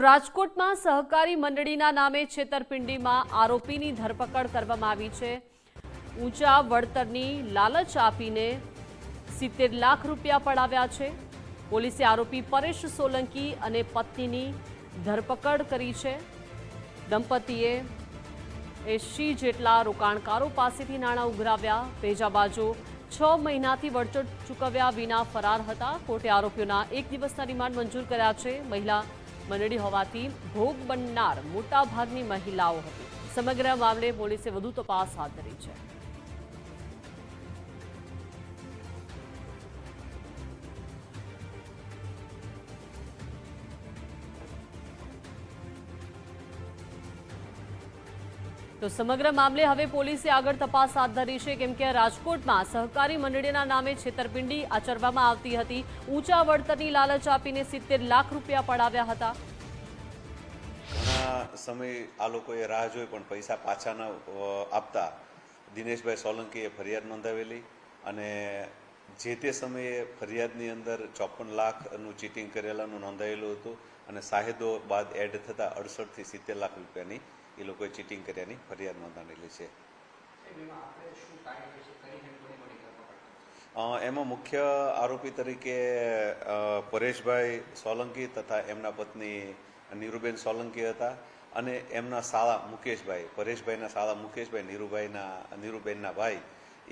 રાજકોટમાં સહકારી મંડળીના નામે છેતરપિંડીમાં આરોપીની ધરપકડ કરવામાં આવી છે। ઊંચા વળતરની લાલચ આપીને 70 લાખ રૂપિયા પડાવ્યા છે। પોલીસે આરોપી પરેશ સોલંકી અને પત્નીની ધરપકડ કરી છે। દંપતીએ 80 જેટલા રોકાણકારો પાસેથી નાણાં ઉઘરાવ્યા। બીજા બાજુ 6 મહિનાથી વળતર ચૂકવ્યા વિના ફરાર હતા। કોર્ટે આરોપીઓના 1 દિવસના રિમાન્ડ મંજૂર કર્યા છે। મહિલા મંડળી હોવાથી ભોગ બનનાર મોટાભાગની મહિલાઓ હતી। સમગ્ર મામલે પોલીસે વધુ તપાસ હાથ ધરી છે। તો સમગ્ર મામલે હવે પોલીસે આગળ તપાસ હાથ ધરી છે, કેમ કે રાજકોટમાં સહકારી મંડળીના નામે છેતરપિંડી આચરવામાં આવતી હતી। ઊંચા વળતરની લાલચ આપીને 70 લાખ રૂપિયા પડાવ્યા હતા। ઘણા સમય આ લોકોએ રાહ જોઈ પણ પૈસા પાછા ન આપતા દિનેશભાઈ સોલંકીએ ફરિયાદ નોંધાવેલી અને જે તે સમયે ફરિયાદની અંદર 54 લાખનું ચીટિંગ કરેલાનું નોંધાયેલું હતું અને સાહેદો બાદ એડ થતાં 68 થી 70 લાખ રૂપિયાની એ લોકોએ ચીટિંગ કર્યાની ફરિયાદ નોંધાયેલી છે। એમાં મુખ્ય આરોપી તરીકે પરેશભાઈ સોલંકી તથા એમના પત્ની નીરુબેન સોલંકી હતા અને એમના સાળા મુકેશભાઈ, પરેશભાઈના સાળા મુકેશભાઈ નીરુબેનના ભાઈ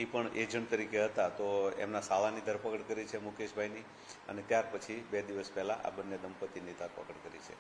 એ પણ એજન્ટ તરીકે હતા। તો એમના સાળાની ધરપકડ કરી છે મુકેશભાઈની અને ત્યાર પછી 2 દિવસ પહેલાં આ બંને દંપતીની ધરપકડ કરી છે।